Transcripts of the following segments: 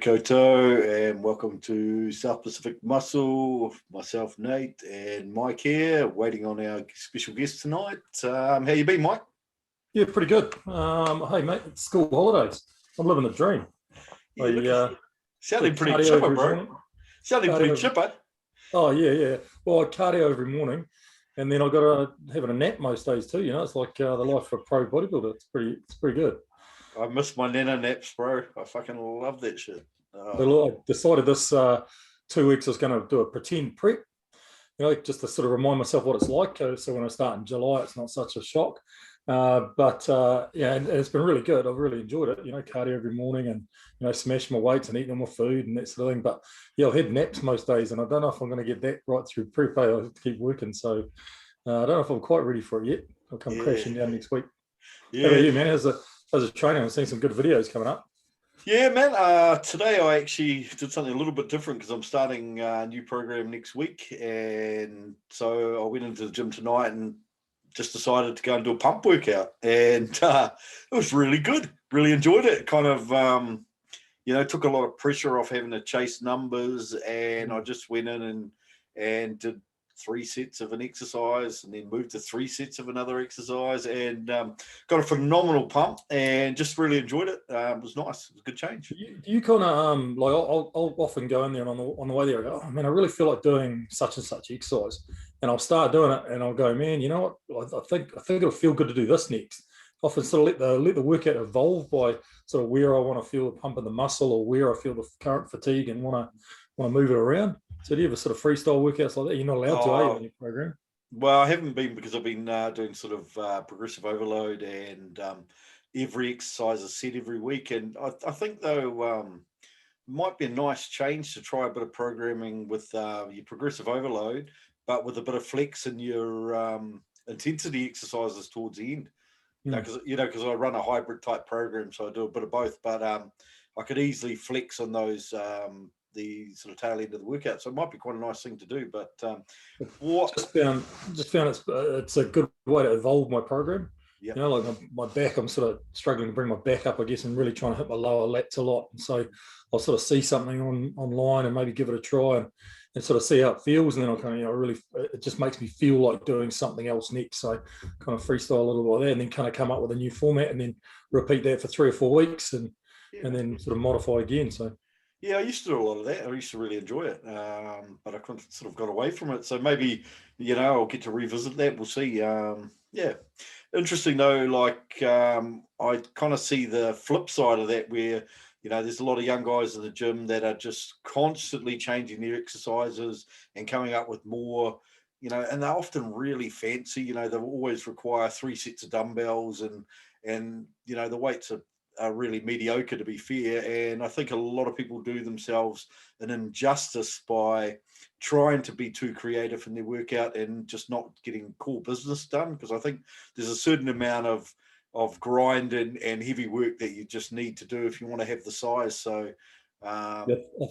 Koto, and welcome to South Pacific Muscle. Myself, Nate, and Mike here, waiting on our special guest tonight. How you been, Mike? Yeah, pretty good. Hey, mate, it's school holidays. I'm living the dream. Yeah, sounding pretty chipper, bro. Sounding pretty chipper. Oh, yeah. Well, I cardio every morning, and then I got to having a nap most days too. You know, it's like the life of a pro bodybuilder. It's pretty good. I miss my nana naps, bro. I fucking love that shit. I decided this 2 weeks I was going to do a pretend prep, you know, just to sort of remind myself what it's like. So when I start in July, it's not such a shock. Yeah, and it's been really good. I've really enjoyed it. You know, cardio every morning and, you know, smash my weights and eating all my food and that sort of thing. But yeah, I've had naps most days, and I don't know if I'm going to get that right through prep. I have to keep working. So I don't know if I'm quite ready for it yet. I'll come crashing down next week. Yeah. How about you, man? How's the training? I've seen some good videos coming up. Yeah, man. Today I actually did something a little bit different because I'm starting a new program next week. And so I went into the gym tonight and just decided to go and do a pump workout. And it was really good. Really enjoyed it. Kind of, took a lot of pressure off having to chase numbers. And I just went in and did 3 sets of an exercise and then moved to 3 sets of another exercise and got a phenomenal pump and just really enjoyed it. It was nice. It was a good change. Do you kind of like I'll often go in there and on the way there I go, oh man, I really feel like doing such and such exercise, and I'll start doing it and I'll go, man, you know what, I think it'll feel good to do this next. Often sort of let the workout evolve by sort of where I want to feel the pump in the muscle or where I feel the current fatigue and want to move it around. So do you ever sort of freestyle workouts like that? You're not allowed to in your program? Well, I haven't been because I've been doing sort of progressive overload and every exercise is set every week. And I think, though, might be a nice change to try a bit of programming with your progressive overload, but with a bit of flex in your intensity exercises towards the end. Because I run a hybrid type program, so I do a bit of both. But I could easily flex on those the sort of tail end of the workout, so it might be quite a nice thing to do. But just found it's a good way to evolve my program. Yep. You know, like my back, I'm sort of struggling to bring my back up, I guess, and really trying to hit my lower lats a lot. And so I'll sort of see something online and maybe give it a try and sort of see how it feels, and then I'll kind of, really, it just makes me feel like doing something else next. So kind of freestyle a little bit there, and then kind of come up with a new format, and then repeat that for 3 or 4 weeks, and then sort of modify again. So. Yeah, I used to do a lot of that. I used to really enjoy it, but I sort of got away from it. So maybe, I'll get to revisit that. We'll see. Interesting though. Like I kind of see the flip side of that, where there's a lot of young guys in the gym that are just constantly changing their exercises and coming up with more. And they're often really fancy. They always require 3 sets of dumbbells, and the weights are really mediocre, to be fair. And I think a lot of people do themselves an injustice by trying to be too creative in their workout and just not getting core business done, because I think there's a certain amount of grind and heavy work that you just need to do if you want to have the size. So I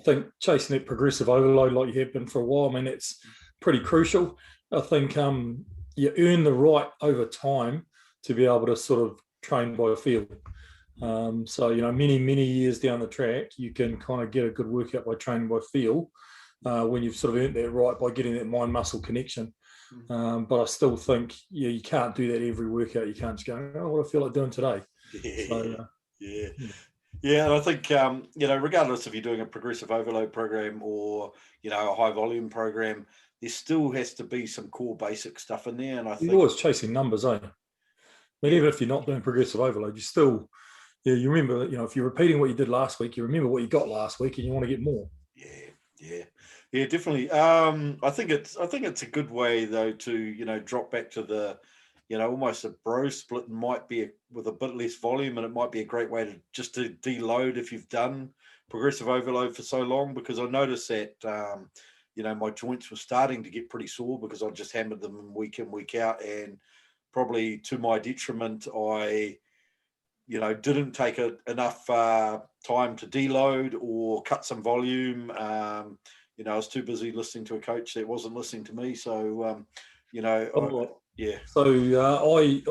think chasing that progressive overload like you have been for a while, I mean, it's pretty crucial. I think you earn the right over time to be able to sort of train by feel. So, many years down the track, you can kind of get a good workout by training by feel when you've sort of earned that right by getting that mind-muscle connection. But I still think, you can't do that every workout. You can't just go, oh, what do I feel like doing today? Yeah, and I think, regardless if you're doing a progressive overload program or, a high volume program, there still has to be some core basic stuff in there. And I think you're always chasing numbers, eh? I mean, even if you're not doing progressive overload, you still... Yeah, you remember, if you're repeating what you did last week, you remember what you got last week and you want to get more. Yeah, definitely. I think it's a good way though to, drop back to the, almost a bro split, and might be with a bit less volume, and it might be a great way to deload if you've done progressive overload for so long, because I noticed that, my joints were starting to get pretty sore because I just hammered them in, week out, and probably to my detriment, I didn't take enough time to deload or cut some volume. I was too busy listening to a coach that wasn't listening to me. So, So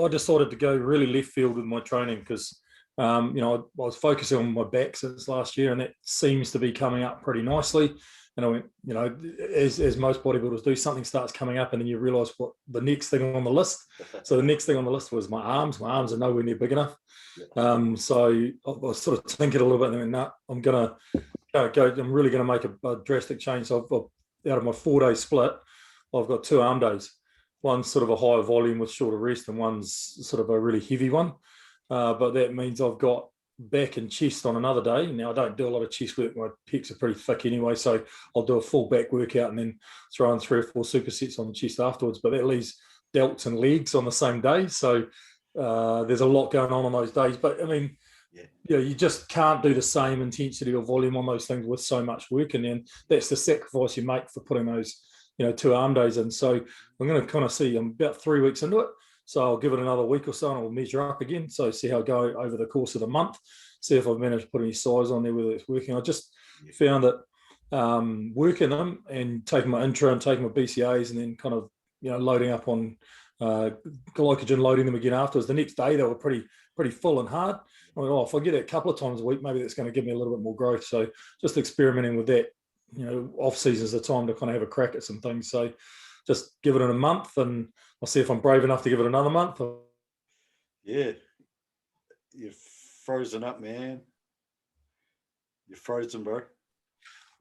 I decided to go really left field with my training, because You know, I was focusing on my back since last year, and that seems to be coming up pretty nicely. And I went, you know, as most bodybuilders do, something starts coming up, and then you realise what the next thing on the list. So the next thing on the list was my arms. My arms are nowhere near big enough. So I was sort of thinking a little bit, and then, nah, I'm gonna go. I'm really going to make a drastic change. So out of my 4-day split, I've got 2 arm days. One's sort of a higher volume with shorter rest, and one's sort of a really heavy one. But that means I've got back and chest on another day. Now, I don't do a lot of chest work. My pecs are pretty thick anyway, so I'll do a full back workout and then throw in 3 or 4 supersets on the chest afterwards. But that leaves delts and legs on the same day. So there's a lot going on those days. But, I mean, you know, you just can't do the same intensity or volume on those things with so much work. And then that's the sacrifice you make for putting those, you know, 2 arm days in. So I'm going to kind of see, I'm about 3 weeks into it. So I'll give it another week or so and I'll measure up again. So see how I go over the course of the month, see if I've managed to put any size on there, whether it's working. I just found that working them and taking my intro and taking my BCAs and then kind of, you know, loading up on glycogen, loading them again afterwards. The next day they were pretty full and hard. I went, if I get it a couple of times a week, maybe that's going to give me a little bit more growth. So just experimenting with that. You know, off season is the time to kind of have a crack at some things. So just give it in a month, and I'll see if I'm brave enough to give it another month. Yeah, you're frozen up, man. You're frozen, bro.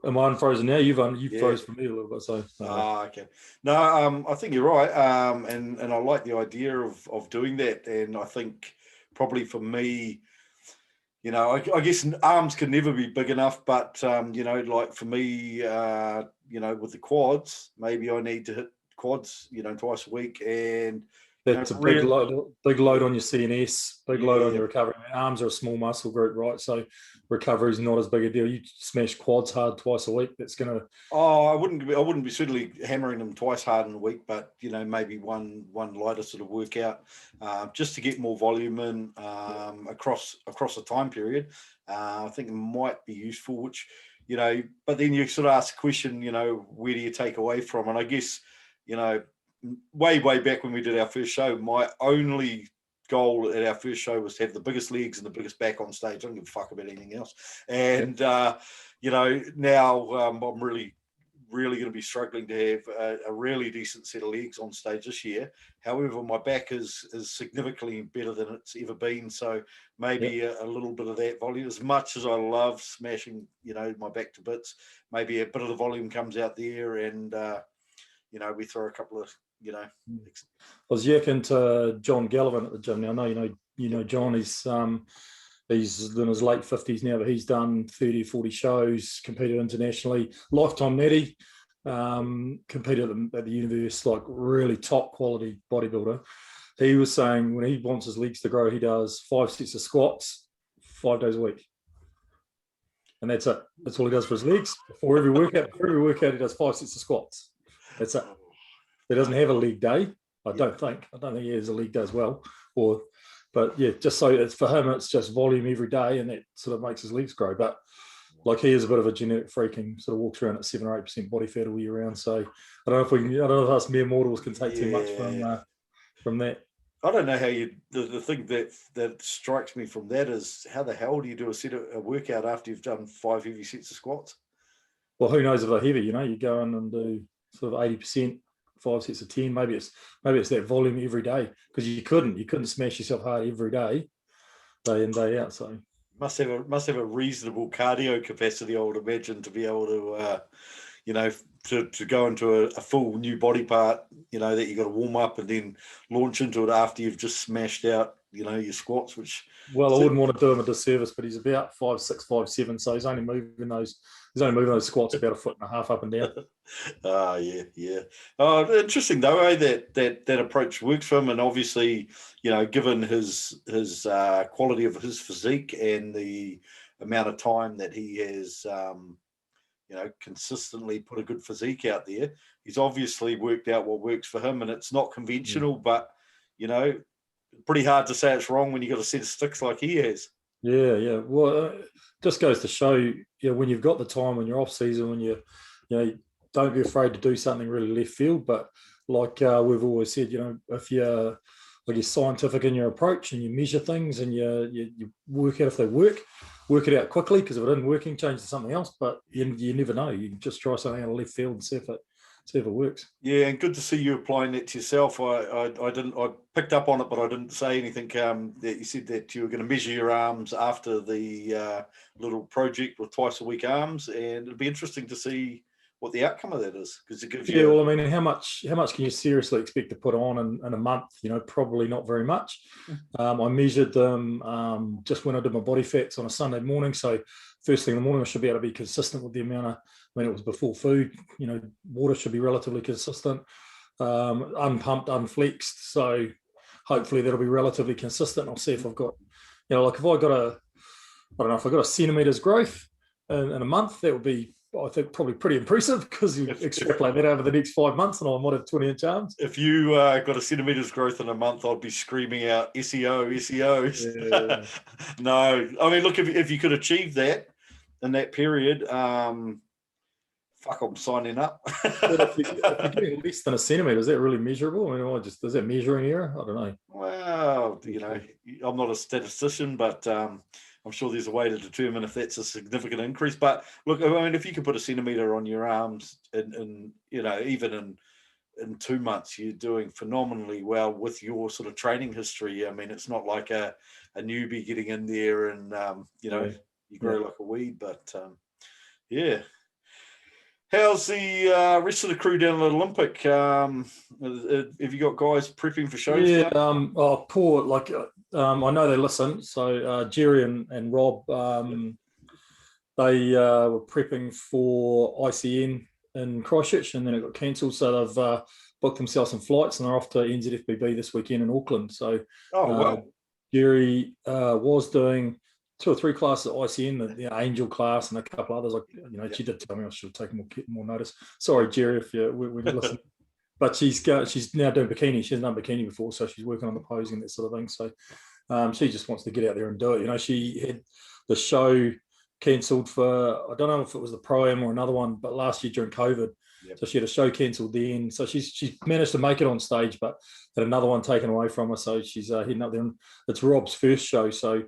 Am I unfrozen now? You've froze for me a little bit. So okay. No, I think you're right. And I like the idea of doing that. And I think probably for me, you know, I guess arms can never be big enough, but you know, like for me, you know, with the quads, maybe I need to hit quads, you know, twice a week, and that's a big load on your CNS, big load on your recovery. I mean, arms are a small muscle group, right? So recovery is not as big a deal. You smash quads hard twice a week, that's going to. Oh, I wouldn't be certainly hammering them twice hard in a week, but you know, maybe one lighter sort of workout, just to get more volume in across a time period. I think it might be useful. Which, you know, but then you sort of ask the question, you know, where do you take away from? And I guess, you know, way back when we did our first show, my only goal at our first show was to have the biggest legs and the biggest back on stage. I don't give a fuck about anything else. And you know, now I'm really going to be struggling to have a really decent set of legs on stage this year. However, my back is significantly better than it's ever been. So maybe a little bit of that volume. As much as I love smashing, you know, my back to bits, maybe a bit of the volume comes out there, and you know, we throw a couple of, you know. I was yakking to John Gallivan at the gym. Now, I know you know John. He's in his late 50s now, but he's done 30, 40 shows, competed internationally, lifetime natty, competed at the universe, like really top quality bodybuilder. He was saying when he wants his legs to grow, he does 5 sets of squats 5 days a week. And that's it. That's all he does for his legs. For every workout, he does 5 sets of squats. That's it. He doesn't have a leg day. I don't think he has a leg day as well. But yeah, just so it's for him, it's just volume every day, and that sort of makes his legs grow. But like, he is a bit of a genetic freak and sort of walks around at 7 or 8% body fat all year round. So I don't know if us mere mortals can take too much from that. I don't know how the thing that strikes me from that is, how the hell do you do a workout after you've done 5 heavy sets of squats? Well, who knows if they're heavy? You know, you go in and do sort of 80%, 5 sets of 10. Maybe it's that volume every day, because you couldn't smash yourself hard every day in, day out. So must have a reasonable cardio capacity, I would imagine, to be able to you know, to go into a full new body part, you know, that you got to warm up and then launch into it after you've just smashed out, you know, your squats. Which, well, I wouldn't want to do him a disservice, but he's about 5'6", 5'7", so he's only moving those squats about 1.5 feet up and down. Yeah. Oh, interesting though, that approach works for him, and obviously, you know, given his quality of his physique and the amount of time that he has, you know, consistently put a good physique out there, he's obviously worked out what works for him, and it's not conventional, but you know, pretty hard to say it's wrong when you got a set of sticks like he has. Yeah. Well, just goes to show, you know, when you've got the time, when you're off season, when you know, don't be afraid to do something really left field. But like we've always said, you know, if you're like you're scientific in your approach and you measure things and you work out if they work it out quickly, because if it isn't working, change to something else. But you never know. You can just try something out of left field and see if it works. Yeah, and good to see you applying that to yourself. I picked up on it, but I didn't say anything. That you said that you were going to measure your arms after the little project with twice a week arms, and it'll be interesting to see what the outcome of that is, because it gives you. Yeah, well, I mean, how much can you seriously expect to put on in a month? Probably not very much. I measured them just when I did my body fats on a Sunday morning. So first thing in the morning, I should be able to be consistent with the amount of, when it was before food, water should be relatively consistent, unpumped, unflexed. So hopefully that'll be relatively consistent. I'll see if I've got, like if I don't know, if I got a centimetre's growth in a month, that would be, I think, probably pretty impressive, because you extrapolate that over the next 5 months and I might have 20-inch arms. If you got a centimetre's growth in a month, I'd be screaming out SEO. Yeah. No, I mean, look, if you could achieve that in that period, I'm signing up. If you're getting less than a centimetre, is that really measurable? I mean, is that measuring error? I don't know. Well, I'm not a statistician, but I'm sure there's a way to determine if that's a significant increase. But look, I mean, if you can put a centimetre on your arms, and even in 2 months, you're doing phenomenally well with your sort of training history. I mean, it's not like a newbie getting in there and you grow like a weed. But yeah. How's the rest of the crew down at Olympic? Have you got guys prepping for shows? Yeah. I know they listen. So Jerry and Rob, they were prepping for ICN in Christchurch, and then it got cancelled. So they've booked themselves some flights, and they're off to NZIFBB this weekend in Auckland. So Jerry was doing 2 or 3 classes at ICN, the Angel class and a couple others. She did tell me I should have taken more notice. Sorry, Jerry, if when you listen. But she's now doing bikini. She hasn't done bikini before, so she's working on the posing and that sort of thing. So she just wants to get out there and do it. She had the show cancelled for, I don't know if it was the Pro-Am or another one, but last year during COVID. Yep. So she had a show cancelled then. So she's managed to make it on stage, but had another one taken away from her. So she's heading up there. And it's Rob's first show. So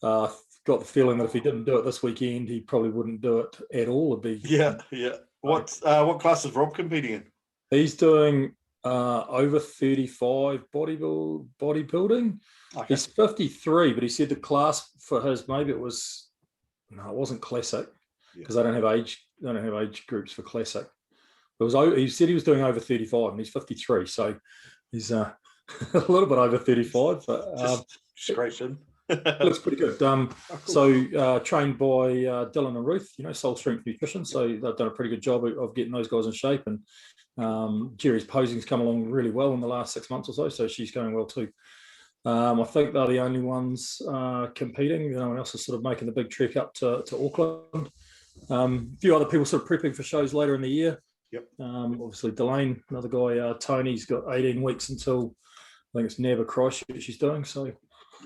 got the feeling that if he didn't do it this weekend, he probably wouldn't do it at all. It'd be What class is Rob competing in? He's doing over 35 bodybuilding. Okay. He's 53, but he said the class for his, maybe it wasn't classic, because I don't have age groups for classic. He said he was doing over 35, and he's 53, so he's a little bit over 35, but just scraped in. Looks pretty good. Cool. So trained by Dylan and Ruth, Soul Strength Nutrition. So they've done a pretty good job of getting those guys in shape. And Jerry's posing's come along really well in the last 6 months or so. So she's going well too. I think they're the only ones competing. No one else is sort of making the big trek up to Auckland. A few other people sort of prepping for shows later in the year. Yep. Obviously Delane, another guy, Tony's got 18 weeks until I think it's Nabba Christchurch she's doing. So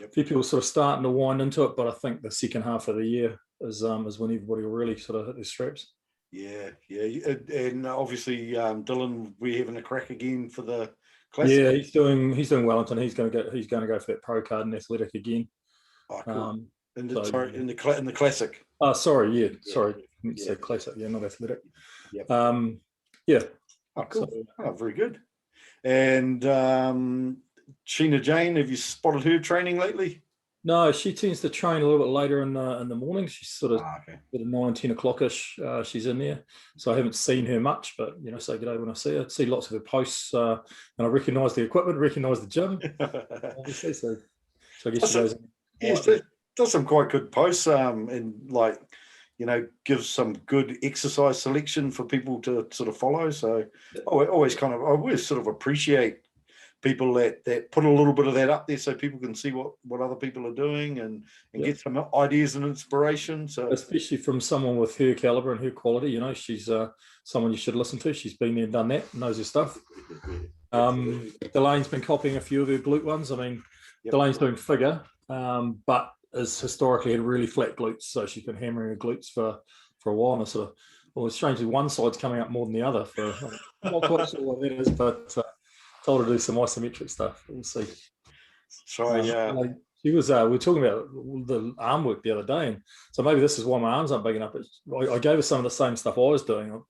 a few people sort of starting to wind into it, but I think the second half of the year is when everybody will really sort of hit their straps. Yeah. And obviously Dylan, we're having a crack again for the classic. Yeah, he's doing Wellington. He's going to go for that pro card in athletic again. Oh, cool. In the classic. Sorry, yeah. Sorry, I meant to say classic. Yeah, not athletic. Yep. Yeah. Oh, cool. So, very good. And Sheena Jane, have you spotted her training lately? No, she tends to train a little bit later in the morning. She's sort of at 9, 10 o'clock-ish. She's in there. So I haven't seen her much, but, say good day when I see her. I see lots of her posts, and I recognise the equipment, recognise the gym, obviously. So I guess she goes in. Does some quite good posts, and gives some good exercise selection for people to sort of follow. So I always sort of appreciate people that put a little bit of that up there so people can see what other people are doing and get some ideas and inspiration. So especially from someone with her caliber and her quality, she's someone you should listen to. She's been there and done that, knows her stuff. Delane's been copying a few of her glute ones. I mean, Delane's doing figure, but has historically had really flat glutes, so she's been hammering her glutes for a while. And it's strangely one side's coming up more than the other. I'm not quite sure what that is, but told her to do some isometric stuff. We'll see. So yeah. She was. We were talking about the arm work the other day, and so maybe this is why my arms aren't big enough. I gave her some of the same stuff I was doing.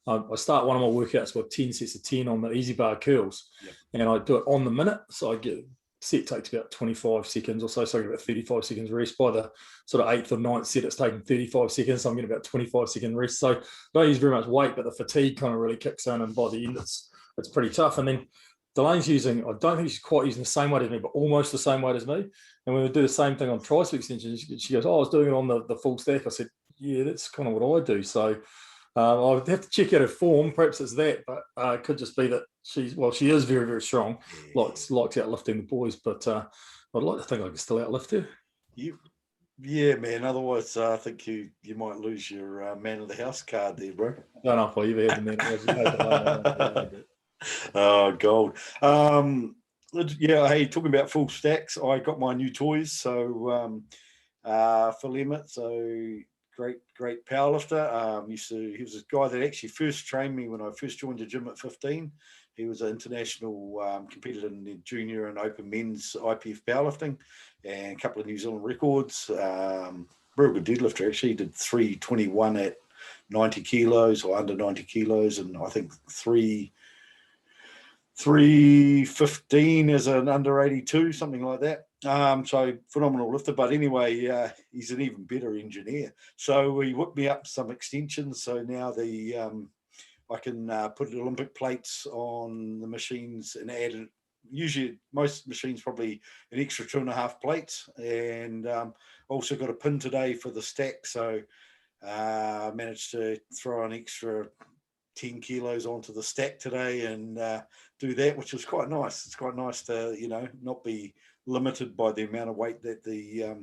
I start one of my workouts with 10 sets of 10 on the easy bar curls, and I do it on the minute. So I get set takes about 25 seconds or so, so I get about 35 seconds rest. By the sort of 8th or 9th set, it's taking 35 seconds, so I'm getting about 25-second rest. So I don't use very much weight, but the fatigue kind of really kicks in, and by the end, it's pretty tough. And then Delaine's using, I don't think she's quite using the same weight as me, but almost the same weight as me. And when we do the same thing on tricep extensions, she goes, "Oh, I was doing it on the full stack." I said, "Yeah, that's kind of what I do." So I'll have to check out her form. Perhaps it's that, but it could just be that she is very, very strong, likes outlifting the boys, but I'd like to think I can still outlift her. Yeah, man. Otherwise, I think you might lose your man of the house card there, bro. I don't know if I ever had the man. Oh, gold. Yeah, hey, talking about full stacks, I got my new toys. So Phil Emmett, so great powerlifter. He was a guy that actually first trained me when I first joined the gym at 15. He was an international, competed in the junior and open men's IPF powerlifting and a couple of New Zealand records. Real good deadlifter, actually. He did 321 at 90 kilos or under 90 kilos, and I think 315 as an under 82, something like that. So phenomenal lifter. But anyway, he's an even better engineer. So he whipped me up some extensions. So now I can put Olympic plates on the machines and add, usually most machines probably an extra 2.5 plates. And also got a pin today for the stack. So I managed to throw an extra 10 kilos onto the stack today and do that, which was quite nice. It's quite nice to, not be limited by the amount of weight that the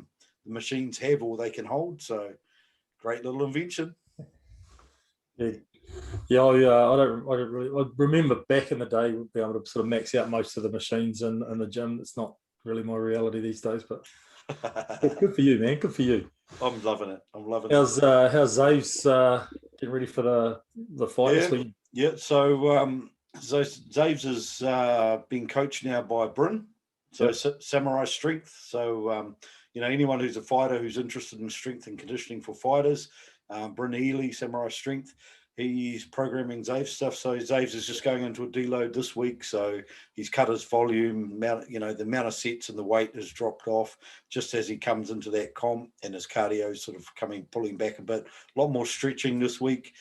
machines have or they can hold. So great little invention. Yeah, I remember back in the day we'd be able to sort of max out most of the machines in the gym. It's not really my reality these days, but good for you, man. Good for you. I'm loving it. How's Zaves getting ready for the fight this week? Yeah. So Zaves is being coached now by Bryn. So Samurai Strength. So anyone who's a fighter who's interested in strength and conditioning for fighters, Bryn Ely, Samurai Strength. He's programming Zaves stuff. So Zaves is just going into a deload this week. So he's cut his volume, the amount of sets and the weight has dropped off just as he comes into that comp, and his cardio is sort of pulling back a bit. A lot more stretching this week.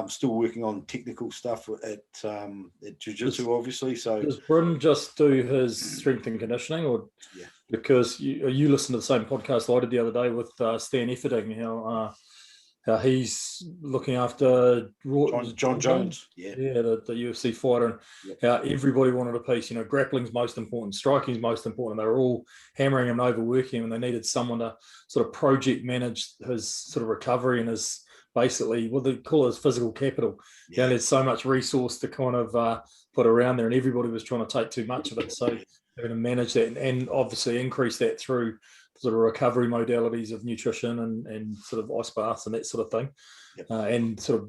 Still working on technical stuff at jiu-jitsu, obviously. So does Bryn just do his strength and conditioning, or because you listened to the same podcast I did the other day with Stan Efferding, how he's looking after John Jones, the UFC fighter, and how everybody wanted a piece. Grappling's most important, striking's most important. They were all hammering him and overworking him, and they needed someone to sort of project manage his sort of recovery and his basically what they call his physical capital. There's so much resource to kind of put around there, and everybody was trying to take too much of it. So they're going to manage that and obviously increase that through sort of recovery modalities of nutrition and sort of ice baths and that sort of thing, and sort of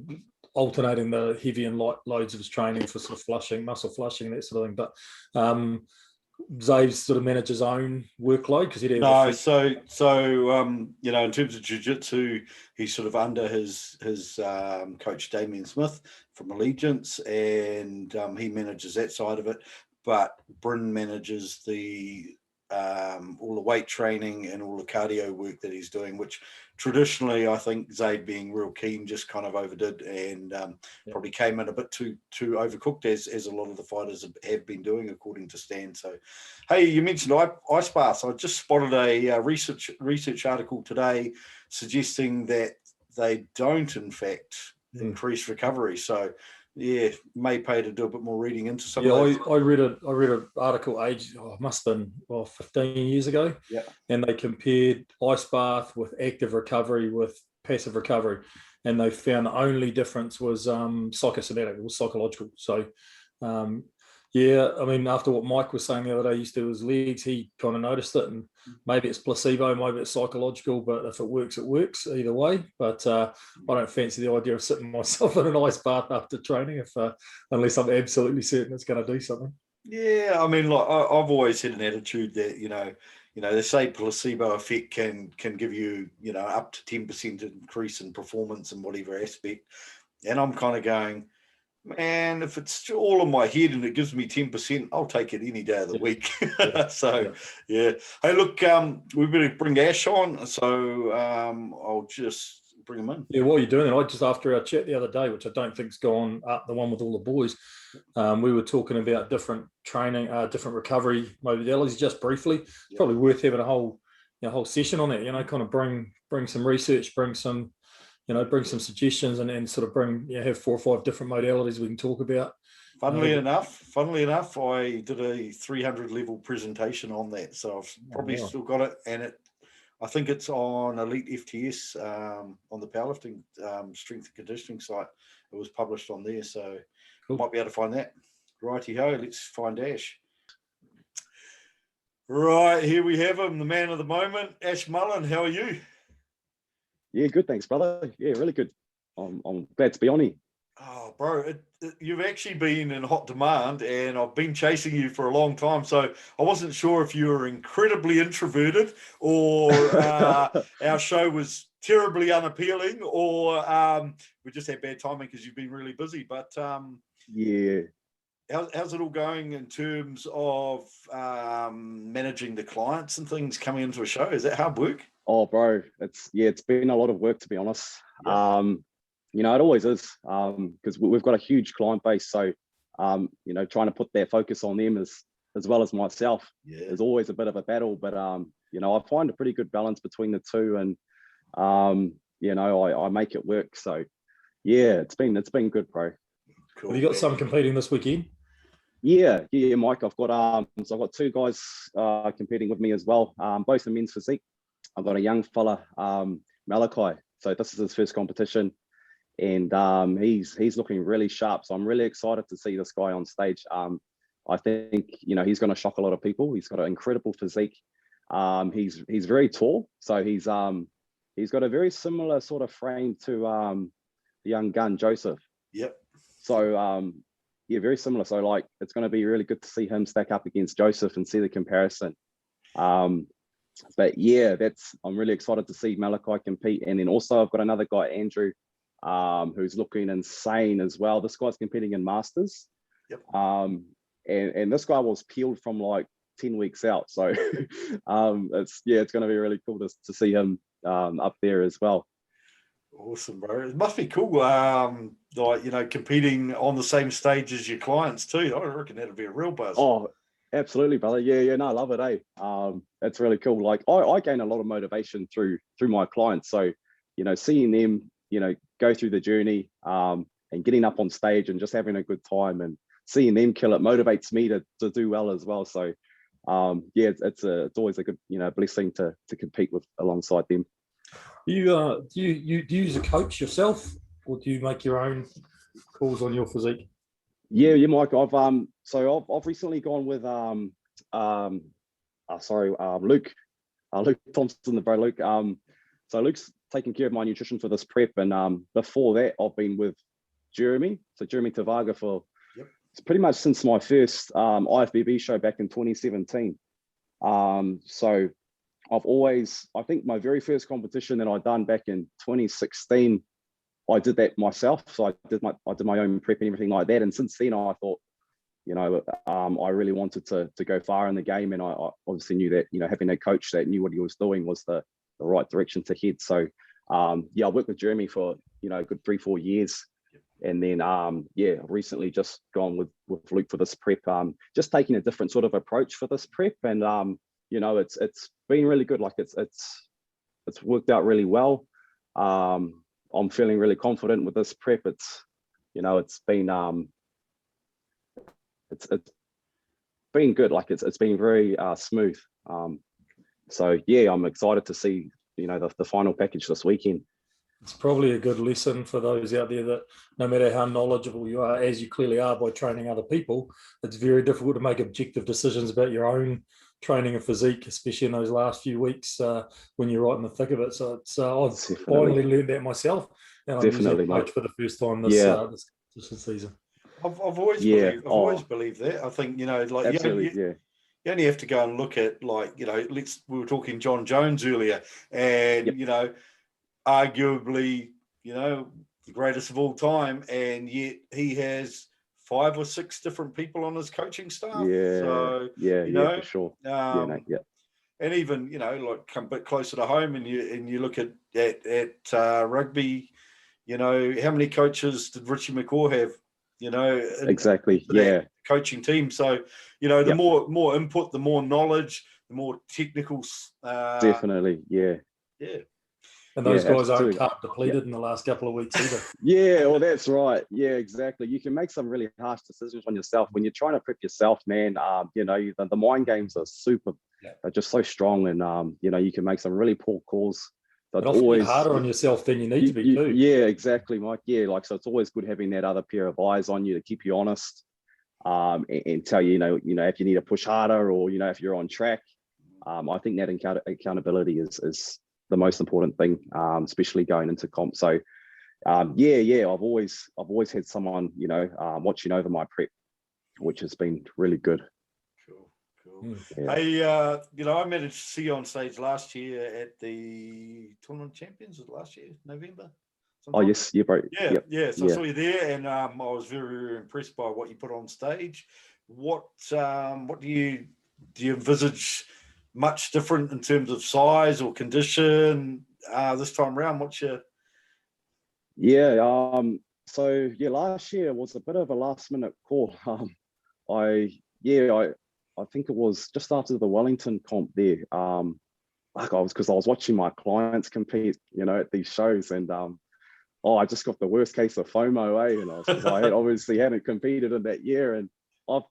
alternating the heavy and light loads of his training for sort of flushing, muscle flushing, that sort of thing. But Zaves sort of manage his own workload because he did. No, so in terms of jiu-jitsu, he's sort of under his coach Damien Smith from Allegiance, and he manages that side of it. But Bryn manages all the weight training and all the cardio work that he's doing, which traditionally I think Zayd, being real keen, just kind of overdid and probably came in a bit too overcooked, as a lot of the fighters have been doing, according to Stan. So, hey, you mentioned ice baths. I just spotted a research article today suggesting that they don't, in fact, increase recovery. So, may pay to do a bit more reading into some of those. I read an article must have been 15 years ago. And they compared ice bath with active recovery with passive recovery, and they found the only difference was psychosomatic, it was psychological. So I mean, after what Mike was saying the other day, he used to do his legs, he kind of noticed it, and maybe it's placebo, maybe it's psychological, but if it works, it works either way. But I don't fancy the idea of sitting myself in an ice bath after training unless I'm absolutely certain it's going to do something. Yeah, I mean, like I've always had an attitude that they say placebo effect can give you up to 10% increase in performance in whatever aspect, and I'm kind of going, man, if it's all in my head and it gives me 10%, I'll take it any day of the week. So, yeah. Hey, look, we better bring Ash on, so I'll just bring him in. Yeah, while you're doing it, I just after our chat the other day, which I don't think's gone up, the one with all the boys, we were talking about different training, different recovery modalities, just briefly. It's probably worth having a whole session on that. Kind of bring some research, bring some suggestions, and sort of have 4 or 5 different modalities we can talk about. Funnily enough, I did a 300 level presentation on that, so I've probably still got it, and I think it's on Elite FTS on the powerlifting strength and conditioning site. It was published on there, so cool. Might be able to find that. Righty-ho, let's find Ash. Right, here we have him, the man of the moment, Ash Mullen. How are you? Yeah, good, thanks, brother. Yeah, really good. I'm glad to be on here. Oh, bro, you've actually been in hot demand, and I've been chasing you for a long time. So I wasn't sure if you were incredibly introverted, or our show was terribly unappealing, or we just had bad timing because you've been really busy. But yeah, how's it all going in terms of managing the clients and things coming into a show? Is that hard work? Oh, bro, it's been a lot of work, to be honest. Yeah. It always is, because we've got a huge client base. So, trying to put that focus on them as well as myself is always a bit of a battle. But, I find a pretty good balance between the two, and, I make it work. So, yeah, it's been good, bro. Cool. Have you got some competing this weekend? Yeah, Mike. I've got 2 guys competing with me as well. Both in men's physique. I've got a young fella, Malachi. So this is his first competition, and he's looking really sharp. So I'm really excited to see this guy on stage. I think he's going to shock a lot of people. He's got an incredible physique. He's very tall, so he's got a very similar sort of frame to the young gun Joseph. Yep. So very similar. So it's going to be really good to see him stack up against Joseph and see the comparison. But yeah, I'm really excited to see Malachi compete. And then also I've got another guy, Andrew, who's looking insane as well. This guy's competing in Masters. Yep. And this guy was peeled from 10 weeks out. So it's going to be really cool to see him up there as well. Awesome, bro. It must be cool, competing on the same stage as your clients too. I reckon that'd be a real buzz. Oh, absolutely, brother. Yeah, no, I love it, it's really cool. I gain a lot of motivation through my clients. So, seeing them, go through the journey and getting up on stage and just having a good time and seeing them kill it motivates me to do well as well. So, it's always a good, blessing to compete with alongside them. Do you use a coach yourself, or do you make your own calls on your physique? Yeah, Mike. I've recently gone with Luke Thompson, the bro Luke. So Luke's taking care of my nutrition for this prep, and before that, I've been with Jeremy. So Jeremy Tavaga for pretty much since my first IFBB show back in 2017. So I think my very first competition that I done back in 2016, I did that myself. So I did my own prep and everything like that. And since then, I thought, I really wanted to go far in the game, and I obviously knew that having a coach that knew what he was doing was the right direction to head. So I worked with Jeremy for a good 3-4 years, and then I've recently just gone with Luke for this prep. Just taking a different sort of approach for this prep, and it's been really good. It's worked out really well. I'm feeling really confident with this prep. It's been it's been good. It's been very smooth. So yeah, I'm excited to see the final package this weekend. It's probably a good lesson for those out there that no matter how knowledgeable you are, as you clearly are by training other people, it's very difficult to make objective decisions about your own training and physique, especially in those last few weeks when you're right in the thick of it. So I've finally learned that myself, and I'm using a coach for the first time this season. I've always Yeah. believed, I've always believed that. I think, like Absolutely. Yeah. you only have to go and look at, like, we were talking John Jones earlier, and, Yep. arguably, the greatest of all time, and yet he has 5 or 6 different people on his coaching staff. Yeah. So, Yeah. For sure. Yeah. No, yeah. and even, like, come a bit closer to home, and you look at rugby, how many coaches did Richie McCaw have? Exactly. Yeah. Coaching team. So, the more input, the more knowledge, the more technical. Definitely. Yeah. Yeah. And those guys aren't absolutely. carb depleted in the last couple of weeks either. Yeah, well, that's right. Yeah, exactly. You can make some really harsh decisions on yourself when you're trying to prep yourself, man. The mind games are super. Yeah. They're just so strong, and you can make some really poor calls. So But it's often always you're harder on yourself than you need to be too. Yeah, exactly, Mike. Yeah, like, so it's always good having that other pair of eyes on you to keep you honest, and tell you, if you need to push harder, or if you're on track. I think that accountability is the most important thing, especially going into comp. So, I've always had someone, watching over my prep, which has been really good. Cool. Yeah. Hey, I managed to see you on stage last year at the Tournament Champions. Was it last year, November? Oh yes, yeah, bro. Yeah, Yep. yeah. So I saw you there, and I was very, very impressed by what you put on stage. What do you envisage much different in terms of size or condition this time around? What's your So last year was a bit of a last minute call. I think it was just after the Wellington comp there. Because I was watching my clients compete, at these shows, and I just got the worst case of FOMO, and because I had obviously hadn't competed in that year, and I've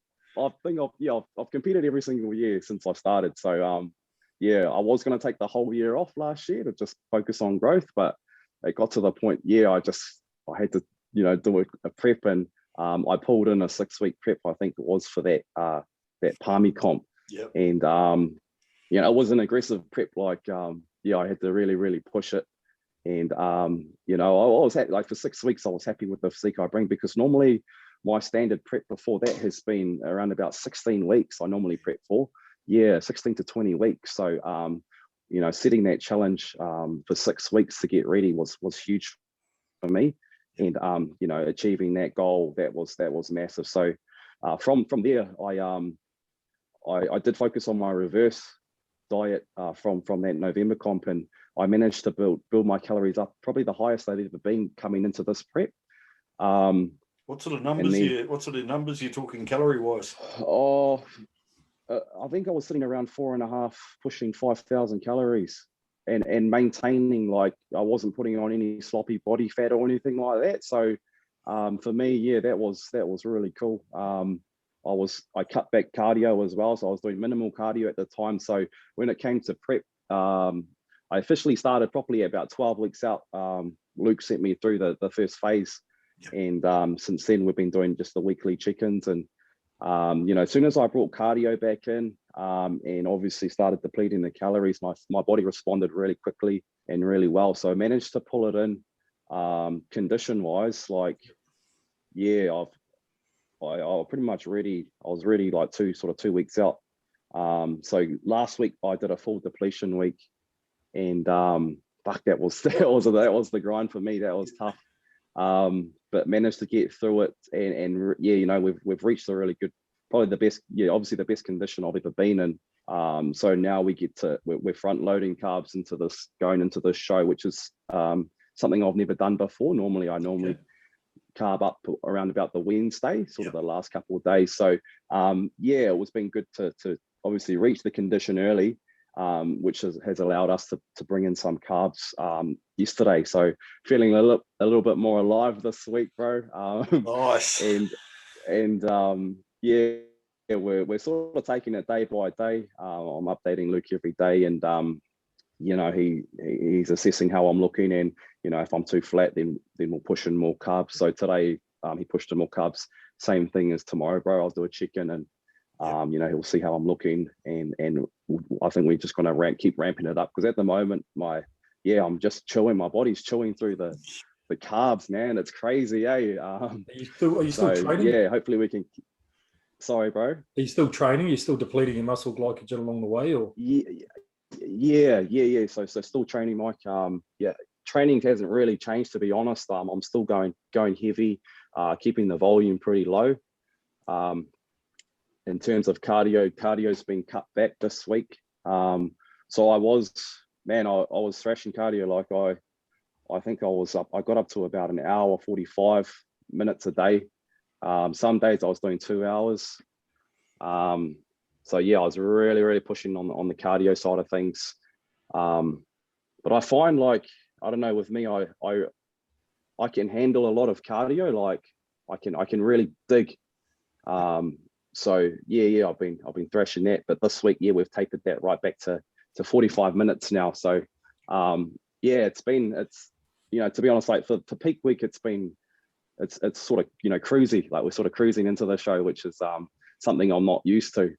competed every single year since I started. So I was going to take the whole year off last year to just focus on growth, but it got to the point, I had to, do a prep, and I pulled in a 6-week prep, I think it was, for that Palmy comp. Yep. And it was an aggressive prep, like I had to really, really push it. And I was happy, like, for 6 weeks I was happy with the physique I bring, because normally my standard prep before that has been around about 16 weeks. I normally prep for 16 to 20 weeks. So setting that challenge for 6 weeks to get ready was huge for me, and achieving that goal, that was massive. So from there, I did focus on my reverse diet from that November comp, and I managed to build my calories up, probably the highest they've ever been coming into this prep. What sort of numbers you're talking calorie wise? I think I was sitting around 4.5, pushing 5,000 calories, and maintaining, like, I wasn't putting on any sloppy body fat or anything like that. So for me, that was really cool. I cut back cardio as well, so I was doing minimal cardio at the time. So when it came to prep, I officially started properly about 12 weeks out. Luke sent me through the first phase. Yep. And since then we've been doing just the weekly check-ins, and as soon as I brought cardio back in, and obviously started depleting the calories, my body responded really quickly and really well. So I managed to pull it in. Condition wise, like, I was pretty much ready. I was ready like 2 weeks out. So last week I did a full depletion week, and that was the grind for me. That was tough. But managed to get through it, and we've reached a really good, probably the best, obviously the best condition I've ever been in. So now we're front loading carbs going into this show, which is something I've never done before. Normally carb up around about the Wednesday, of the last couple of days. So it was been good to obviously reach the condition early, which has allowed us to bring in some carbs yesterday. So feeling a little bit more alive this week, bro. Nice. We're sort of taking it day by day. I'm updating Luke every day, and he's assessing how I'm looking, and if I'm too flat, then we'll push in more carbs. So today he pushed in more carbs. Same thing as tomorrow, bro. I'll do a chicken, and he'll see how I'm looking, and I think we're just going to keep ramping it up, because at the moment I'm just chewing. My body's chewing through the carbs, man, it's crazy, eh? Are you still So training? yeah, hopefully we can. Sorry, bro. Are you still training? Are you still depleting your muscle glycogen along the way, or? Yeah. So still training, Mike. Yeah, training hasn't really changed, to be honest. I'm still going heavy, keeping the volume pretty low. In terms of cardio's been cut back this week. So I was thrashing cardio. Like I think I got up to about an hour 45 minutes a day. Some days I was doing 2 hours. So yeah, I was really pushing on the cardio side of things. But I find, like, I don't know, with me, I can handle a lot of cardio. Like I can really dig. So yeah, I've been thrashing that. But this week, yeah, we've tapered that right back to 45 minutes now. So yeah, it's to be honest, like for peak week, it's sort of, cruisy. Like we're sort of cruising into the show, which is something I'm not used to.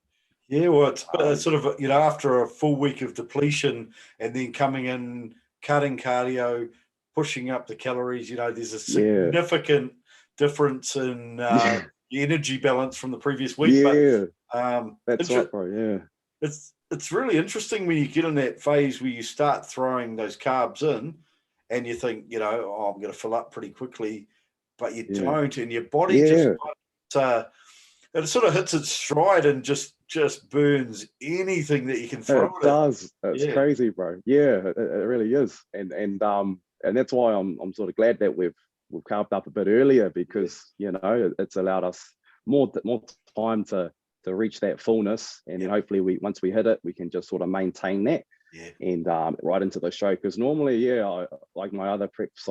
Yeah, well, it's sort of, after a full week of depletion and then coming in, cutting cardio, pushing up the calories, there's a significant difference in the energy balance from the previous week. Yeah, but that's right, bro. Yeah, it's really interesting when you get in that phase where you start throwing those carbs in and you think, I'm going to fill up pretty quickly, but you don't, and your body it sort of hits its stride and just burns anything that you can throw. It does. It's crazy, bro. Yeah, it really is, and that's why I'm sort of glad that we've carved up a bit earlier, because it's allowed us more time to reach that fullness, and then hopefully once we hit it, we can just sort of maintain that and right into the show. Because normally, like my other preps,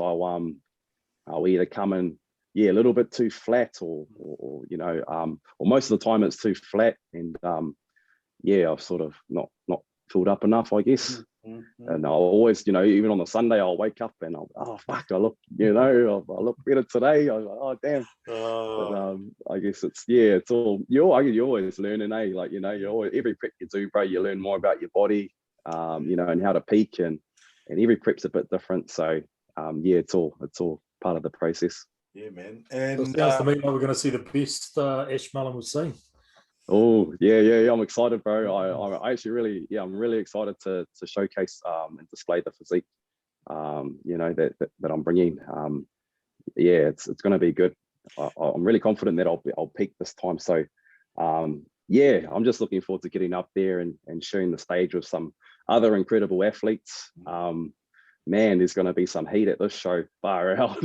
I'll either come in a little bit too flat, or most of the time it's too flat, and I've sort of not filled up enough, I guess. Mm-hmm. And I'll always, even on the Sunday, I'll wake up and I look, I look better today. I was like, oh damn. But I guess it's all you're always learning, eh? Like, every prep you do, bro, you learn more about your body, and how to peak, and every prep's a bit different. So it's all part of the process. Yeah, man. And it sounds to me like we're going to see the best Ash Mullen we've seen. Oh yeah, I'm excited, bro. I actually really, I'm really excited to showcase and display the physique, that I'm bringing. It's going to be good. I'm really confident that I'll peak this time. So I'm just looking forward to getting up there and sharing the stage with some other incredible athletes. Man, there's going to be some heat at this show. Far out.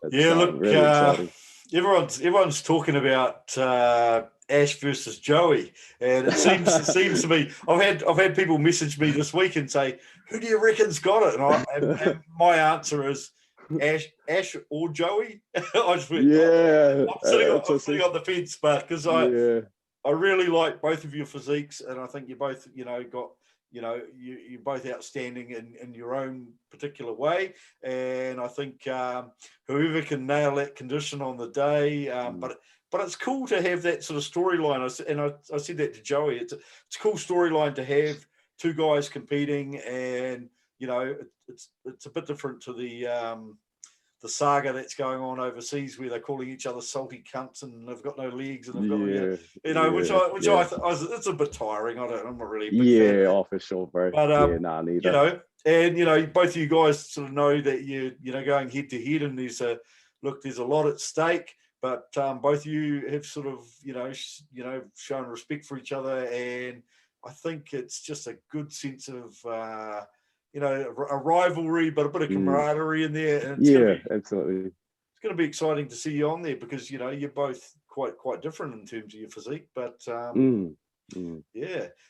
Look, really exciting. Everyone's talking about Ash versus Joey, and it seems to me, I've had people message me this week and say, "Who do you reckon's got it?" And my answer is Ash or Joey. I'm sitting on the fence, but because I really like both of your physiques, and I think you both got. You're both outstanding in your own particular way, and I think whoever can nail that condition on the day. But it's cool to have that sort of storyline. I said that to Joey. It's a cool storyline to have two guys competing, and it's a bit different to the saga that's going on overseas, where they're calling each other salty cunts and they've got no legs and they've got it's a bit tiring. I'm not really a big fan. Oh, for sure, bro. But neither. And both of you guys sort of know that you're going head to head, and there's a lot at stake. But both of you have sort of shown respect for each other, and I think it's just a good sense of a rivalry, but a bit of camaraderie in there. And absolutely. It's going to be exciting to see you on there, because you're both quite different in terms of your physique. But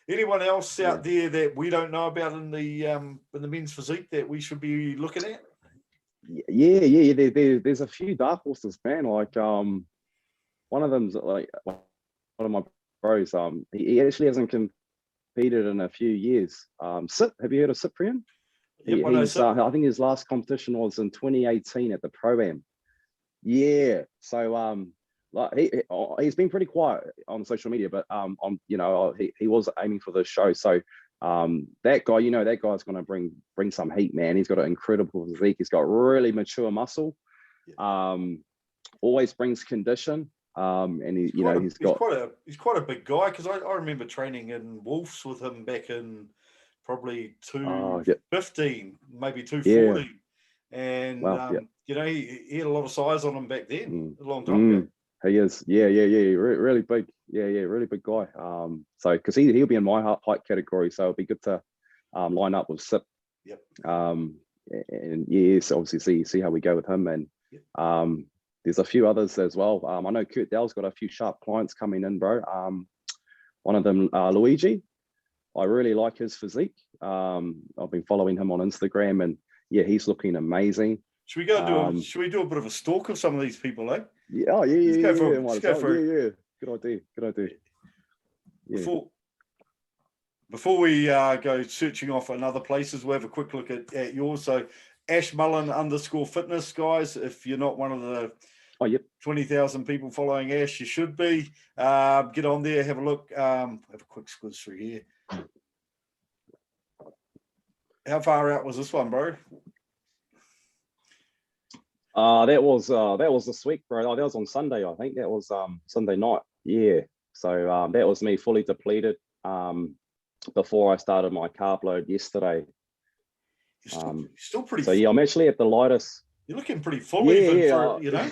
anyone else out there that we don't know about in the men's physique that we should be looking at? There's a few dark horses, man. Like one of them's like one of my bros. He actually hasn't competed in a few years. Sip, have you heard of Cyprian? I think his last competition was in 2018 at the Pro-Am. Yeah, so he's been pretty quiet on social media, but he was aiming for the show. So That guy, you know, that guy's going to bring some heat, man. He's got an incredible physique. He's got really mature muscle. Always brings condition. And he's quite a big guy, because I remember training in Wolves with him back in probably 215, maybe 214. Yeah. And you know, he had a lot of size on him back then, a long time ago. He is, really big, really big guy. So because he'll be in my height category, so it'll be good to line up with SIP. And so obviously see how we go with him. And there's a few others as well. I know Kurt Dell's got a few sharp clients coming in, bro. One of them, Luigi. I really like his physique. I've been following him on Instagram, and yeah, he's looking amazing. Should we go should we do a bit of a stalk of some of these people, eh? Yeah, Let's go for it. Good idea. Yeah. Before we go searching off in other places, we'll have a quick look at yours. So Ash Mullen _fitness, guys. If you're not one of the 20,000 people following Ash, you should be. Get on there, have a look. Have a quick squiz through here. How far out was this one, bro? That was this week, bro. That was on Sunday, I think. That was Sunday night. Yeah. So that was me fully depleted before I started my carb load yesterday. You're still pretty. So I'm actually at the lightest. You're looking pretty full, for, you know.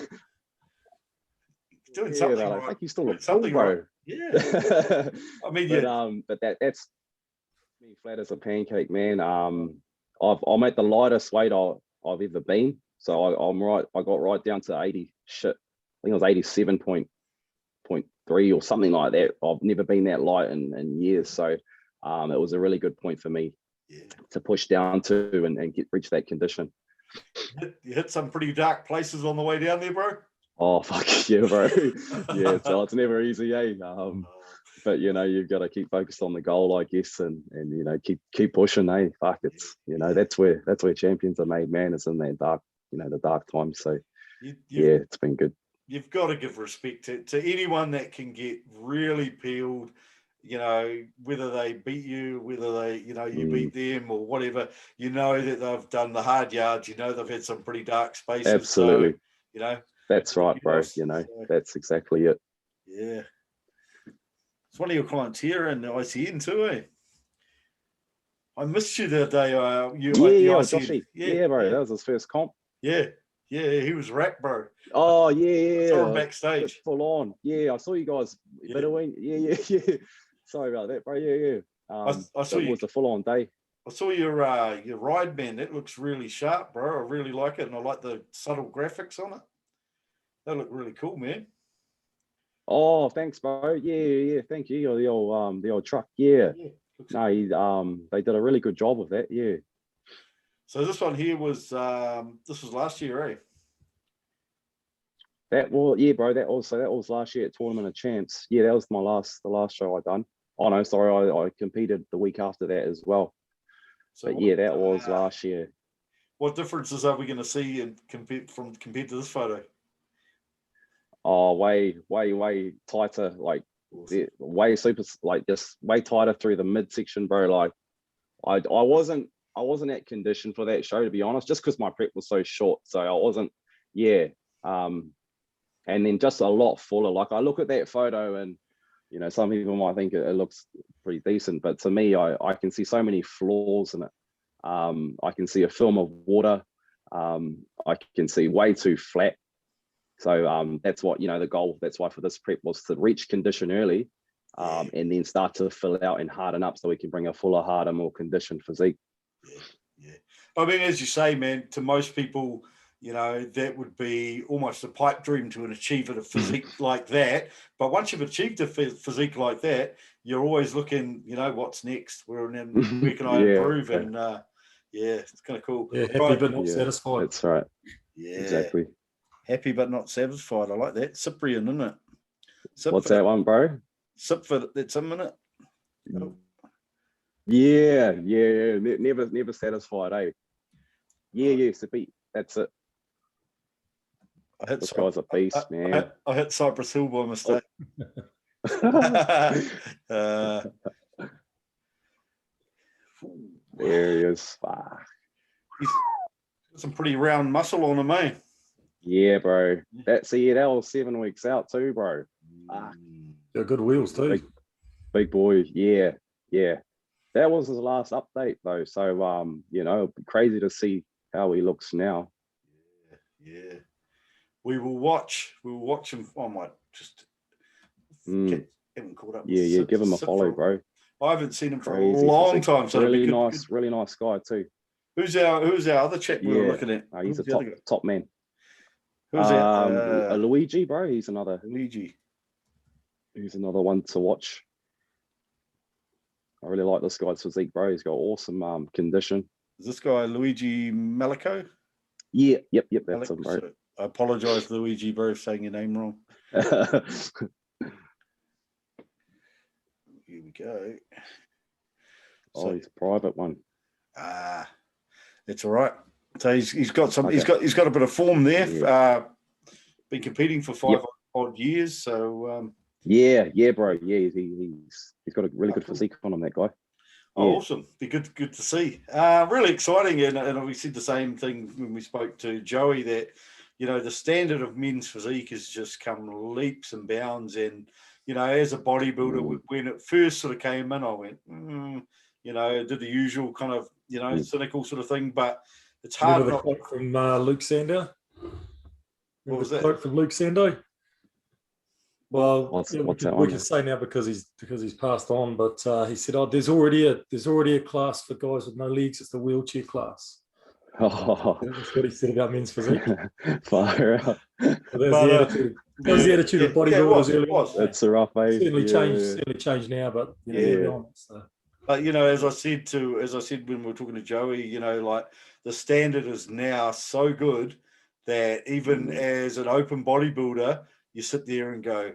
Doing something. I right. think you still look full, bro. Right. Yeah. I mean, but that's me flat as a pancake, man. I'm at the lightest weight I've ever been. So I'm right. I got right down to 80. Shit, I think it was 87.3 or something like that. I've never been that light in years. So it was a really good point for me to push down to and reach that condition. You hit some pretty dark places on the way down there, bro. Oh fuck yeah, bro. Yeah, so it's never easy, eh? But you know, you've got to keep focused on the goal, I guess, and you know, keep pushing, eh? Fuck, it's you know, that's where champions are made, man. It's in that dark, you know, the dark times. So yeah, it's been good. You've got to give respect to anyone that can get really peeled, you know, whether they beat you, whether they, you know, you beat them or whatever, you know that they've done the hard yards, you know, they've had some pretty dark spaces. Absolutely. So, you know. That's right, bro. You know, that's exactly it. Yeah. It's one of your clients here in the ICN too, eh? I missed you the day. Joshy. Yeah, bro. That was his first comp. Yeah, he was wrecked, bro. Oh, yeah. I saw him backstage. Full on. Yeah, I saw you guys between. Yeah. Sorry about that, bro. Yeah. I saw you. It was a full on day. I saw your ride, man. That looks really sharp, bro. I really like it, and I like the subtle graphics on it. They look really cool, man. Oh, thanks, bro. Yeah. Thank you. The old truck. Yeah. No, they did a really good job with that. Yeah. So this one here was last year, eh? Bro. That was last year at Tournament of Champs. Yeah, that was the last show I done. Oh no, sorry, I competed the week after that as well. So but that was last year. What differences are we going to see compared to this photo? Oh, way tighter, like way super, like just way tighter through the midsection, bro. Like I wasn't at condition for that show, to be honest, just because my prep was so short. So I wasn't, and then just a lot fuller. Like I look at that photo and, you know, some people might think it looks pretty decent, but to me, I can see so many flaws in it. I can see a film of water. I can see way too flat. So that's what, you know, the goal, that's why for this prep was to reach condition early and then start to fill out and harden up so we can bring a fuller, harder, more conditioned physique. Yeah. I mean, as you say, man, to most people, you know, that would be almost a pipe dream to achieve a physique like that. But once you've achieved a physique like that, you're always looking, you know, what's next? Where can I improve? And it's kind of cool. Yeah, happy but not satisfied. That's right. Yeah, exactly. Happy but not satisfied. I like that. Cyprian, isn't it? What's that one, bro? Sipfit. That's a minute. Oh. Yeah. Never satisfied, eh? Yeah, Sippy. That's it. This guy's a beast, man. I hit Cypress Hill by mistake. There he is. Ah. He's got some pretty round muscle on him, eh? Yeah, bro. That was 7 weeks out too, bro. Ah. They're good wheels too. Big boy. Yeah. That was his last update though. So you know, it'd be crazy to see how he looks now. Yeah. We will watch him. I might just haven't caught up. Yeah. Give him a follow, bro. I haven't seen him for a long time. So really nice guy too. Who's our other chap we were looking at? He's a top man. Who's that? Luigi, bro. He's another one to watch. I really like this guy's physique, bro. He's got awesome condition. Is this guy Luigi Malico? Yeah, yep, that's him, bro. So I apologize, Luigi, bro, for saying your name wrong. Here we go. So he's a private one. It's all right. So he's got some. Okay. He's got a bit of form there. Yeah. Been competing for 5 odd years. So yeah, bro. Yeah, he's got a really good physique on him. That guy. Oh, awesome! Be good to see. Really exciting, and we said the same thing when we spoke to Joey that the standard of men's physique has just come leaps and bounds. And as a bodybuilder, when it first sort of came in, I went, did the usual kind of cynical sort of thing, but it's hard. Remember the quote from Luke Sando? What was that? Quote from Luke Sando? Well, what's we can say now because he's passed on, but he said, "Oh, there's already a class for guys with no legs. It's the wheelchair class." Oh. That's what he said about men's physique. Fire out. That was the attitude of bodybuilders early on. It's a rough age. Certainly changed now, but early on. So. But as I said when we were talking to Joey, like the standard is now so good that even as an open bodybuilder, you sit there and go,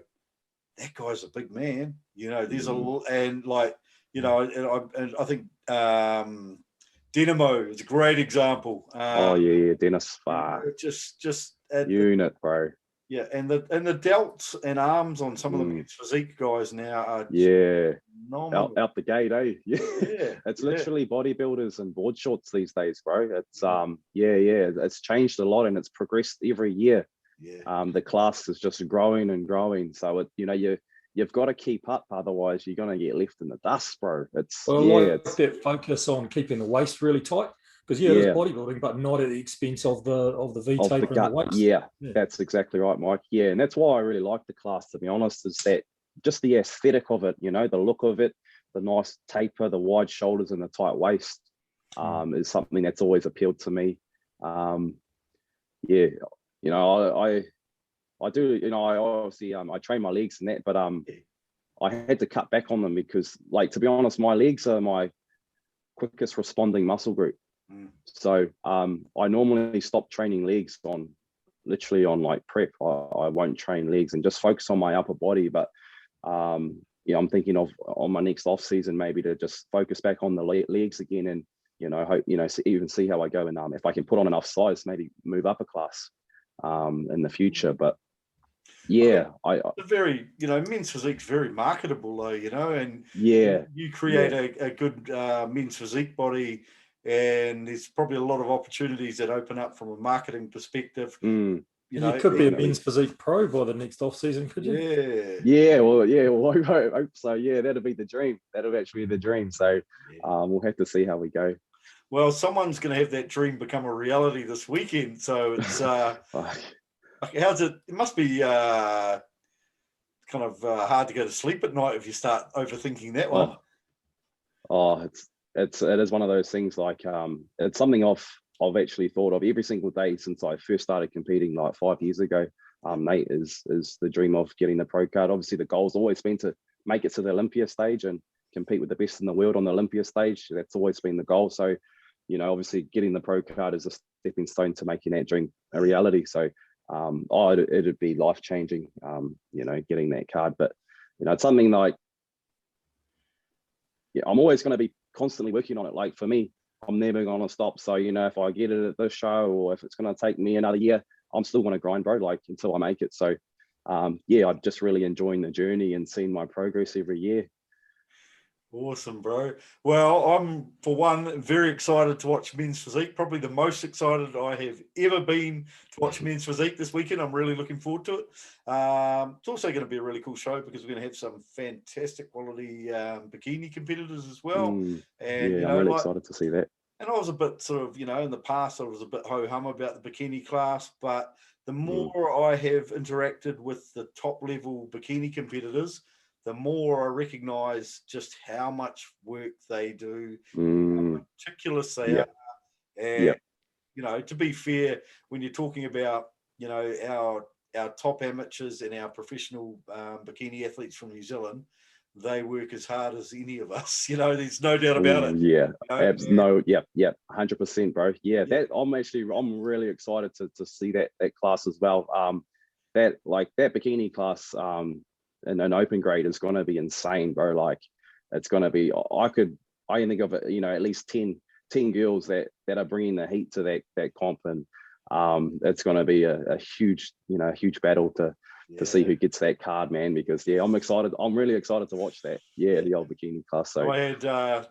that guy's a big man. There's and I think Dynamo is a great example. Dennis. Just unit, bro. Yeah, and the delts and arms on some of the men's physique guys now are phenomenal. Out the gate, eh? Yeah. It's literally bodybuilders and board shorts these days, bro. It's it's changed a lot and it's progressed every year. Yeah. The class is just growing and growing. So you've got to keep up, otherwise you're gonna get left in the dust, bro. It's that focus on keeping the waist really tight. Because it is bodybuilding, but not at the expense of the V taper and the waist. Yeah, that's exactly right, Mike. Yeah, and that's why I really like the class, to be honest, is that just the aesthetic of it, the look of it, the nice taper, the wide shoulders and the tight waist is something that's always appealed to me. I do, I obviously I train my legs and that, but I had to cut back on them because, to be honest, my legs are my quickest responding muscle group. So I normally stop training legs on prep. I won't train legs and just focus on my upper body. But I'm thinking of on my next off season maybe to just focus back on the legs again and hope even see how I go and if I can put on enough size, maybe move up a class in the future. But very men's physique's very marketable though, and you create a good men's physique body. And there's probably a lot of opportunities that open up from a marketing perspective. You could be a men's physique pro by the next off season, could you? Well, I hope so. Yeah, that'll be the dream. That'll actually be the dream. So we'll have to see how we go. Well, someone's going to have that dream become a reality this weekend. So it's how's it? It must be kind of hard to go to sleep at night if you start overthinking that one. It is one of those things it's something I've actually thought of every single day since I first started competing 5 years ago. Nate is the dream of getting the pro card. Obviously the goal's always been to make it to the Olympia stage and compete with the best in the world on the Olympia stage. That's always been the goal. So, obviously getting the pro card is a stepping stone to making that dream a reality. So it'd be life-changing, getting that card. But, it's something I'm always going to be constantly working on it. For me, I'm never going to stop. So, if I get it at this show or if it's going to take me another year, I'm still going to grind, bro, until I make it. So, I'm just really enjoying the journey and seeing my progress every year. Awesome, bro. Well, I'm, for one, very excited to watch men's physique. Probably the most excited I have ever been to watch men's physique this weekend. I'm really looking forward to it. It's also going to be a really cool show because we're going to have some fantastic quality bikini competitors as well. And, yeah, I'm really excited to see that. And I was a bit sort of, in the past, I was a bit ho-hum about the bikini class, but the more I have interacted with the top level bikini competitors, the more I recognize just how much work they do, how meticulous they are. And, to be fair, when you're talking about, our top amateurs and our professional bikini athletes from New Zealand, they work as hard as any of us. There's no doubt about it. Yeah, no, 100%, bro. Yeah, that I'm really excited to see that class as well. That bikini class in an open grade is going to be insane, bro. Like, it's going to be. I can think of it, at least 10 girls that are bringing the heat to that comp, and it's going to be a huge battle to see who gets that card, man, because I'm excited. I'm really excited to watch that. The old bikini class. So I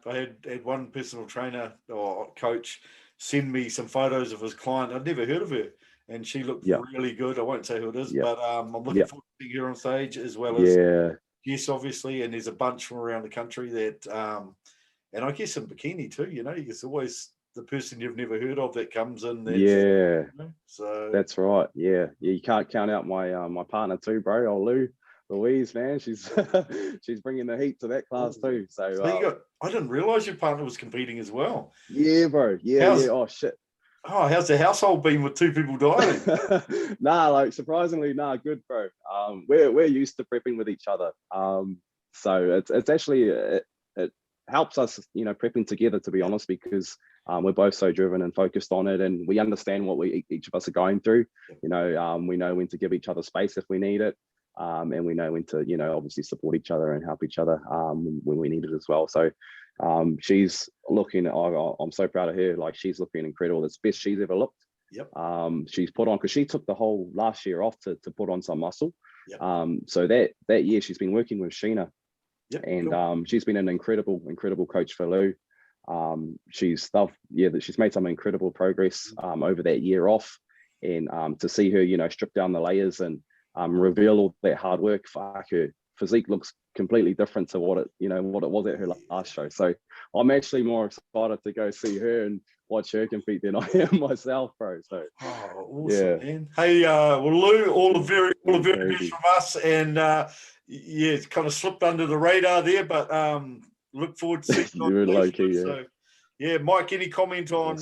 had one personal trainer or coach send me some photos of his client. I'd never heard of her, and she looked really good. I won't say who it is, but I'm looking forward to seeing her on stage, as well as yes, obviously. And there's a bunch from around the country that and I guess in bikini too, there's always the person you've never heard of that comes in. So that's right. Yeah, you can't count out my partner too, bro. Louise, man, she's bringing the heat to that class too. So I didn't realize your partner was competing as well. Yeah, bro. Yeah. Oh shit. Oh, how's the household been with two people diving? Surprisingly, good, bro. We're used to prepping with each other. So it's actually it helps us, prepping together, to be honest, because we're both so driven and focused on it, and we understand what each of us are going through. We know when to give each other space if we need it, and we know when to, obviously support each other and help each other when we need it as well. So she's looking. I'm so proud of her. Like, she's looking incredible. It's the best she's ever looked. She's put on, because she took the whole last year off to put on some muscle. So that year she's been working with Sheena. And she's been an incredible coach for Lou. She's made some incredible progress over that year off, and to see her, strip down the layers and reveal all that hard work. Her physique looks completely different to what it was at her last show. So I'm actually more excited to go see her and watch her compete than I am myself, bro. So awesome, man. Hey, well, Lou, all the very best from us, and it's kind of slipped under the radar there, but look forward to seeing you on low key, So Mike, any comment on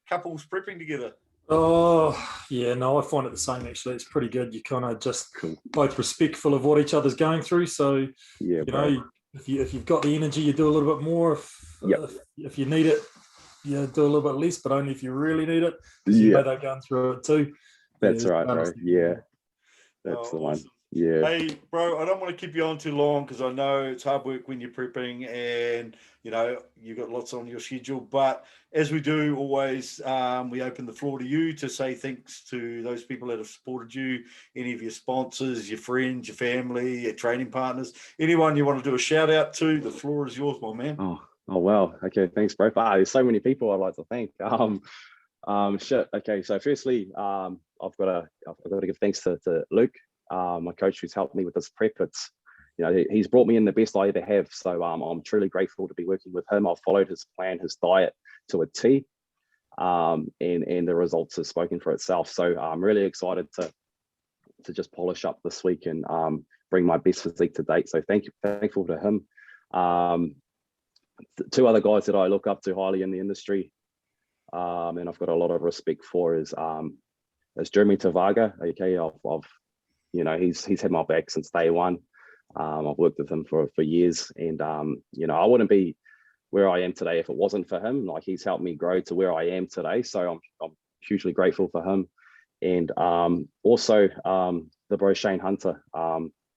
couples prepping together? Oh, yeah, no, I find it the same, actually. It's pretty good. You kind of just both respectful of what each other's going through. So, if you've got the energy, you do a little bit more. If you need it, you do a little bit less, but only if you really need it. You know they're going through it too. That's right, bro. Yeah, that's the one. Yeah. Hey, bro, I don't want to keep you on too long, because I know it's hard work when you're prepping, and you've got lots on your schedule. But as we do always, we open the floor to you to say thanks to those people that have supported you, any of your sponsors, your friends, your family, your training partners, anyone you want to do a shout out to. The floor is yours, my man. Oh wow. Okay, thanks, bro. There's so many people I'd like to thank. Okay, so firstly, I've got to give thanks to Luke, my coach, who's helped me with this prep. It's he's brought me in the best I ever have. So I'm truly grateful to be working with him. I've followed his plan, his diet to a T, and the results have spoken for itself. So I'm really excited to just polish up this week and bring my best physique to date. So thankful to him. Two other guys that I look up to highly in the industry, and I've got a lot of respect for, is Jeremy Tavaga. Okay, he's had my back since day one. I've worked with him for years, and I wouldn't be where I am today if it wasn't for him. Like, he's helped me grow to where I am today, so I'm hugely grateful for him. And also the bro Shane Hunter,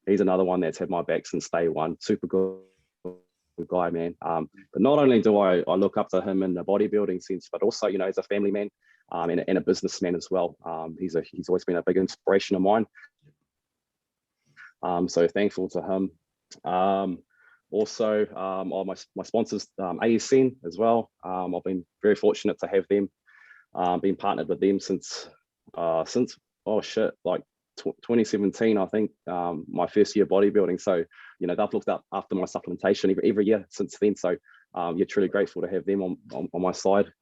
he's another one that's had my back since day one. Super good guy, man. But not only do I look up to him in the bodybuilding sense, but also as a family man and a businessman as well. He's always been a big inspiration of mine. So thankful to him. Also, are my sponsors, ASN as well. I've been very fortunate to have them, been partnered with them since oh shit, like 2017, I think, my first year bodybuilding. So, you know, they've looked up after my supplementation every year since then. So, you're truly grateful to have them on my side.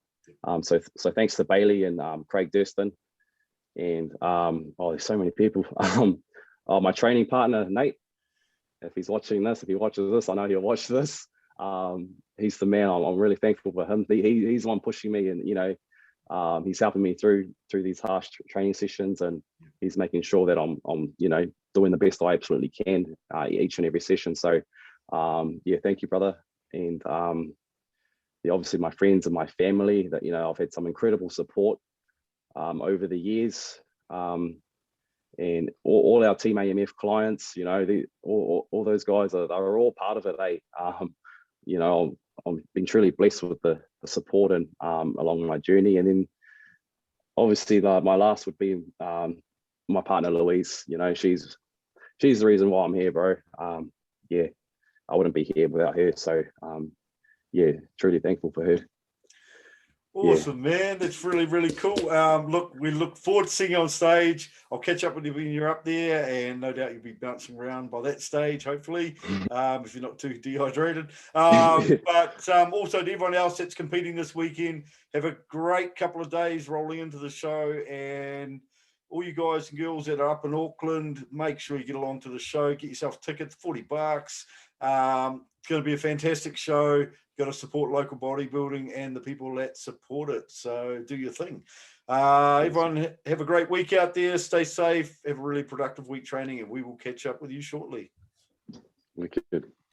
So thanks to Bailey and Craig Durston, and oh, there's so many people. My training partner Nate, if he watches this, I know he'll watch this. He's the man. I'm really thankful for him. He's the one pushing me, and you know, he's helping me through these harsh training sessions, and he's making sure that I'm you know, doing the best I absolutely can each and every session. So yeah, thank you, brother. And yeah, obviously my friends and my family, that, you know, I've had some incredible support over the years, and all our Team AMF clients, you know, all those guys are all part of it. You know, I've been truly blessed with the support and along my journey. And then obviously my last would be my partner Louise. You know, she's the reason why I'm here, bro. Yeah, I wouldn't be here without her. So yeah, truly thankful for her. Awesome, man. That's really, really cool. Look, we look forward to seeing you on stage. I'll catch up with you when you're up there, and no doubt you'll be bouncing around by that stage, hopefully, if you're not too dehydrated. But also to everyone else that's competing this weekend, have a great couple of days rolling into the show. And all you guys and girls that are up in Auckland, make sure you get along to the show. Get yourself tickets, $40. It's going to be a fantastic show. Got to support local bodybuilding and the people that support it. So do your thing. Everyone have a great week out there. Stay safe. Have a really productive week training, and we will catch up with you shortly. Wicked.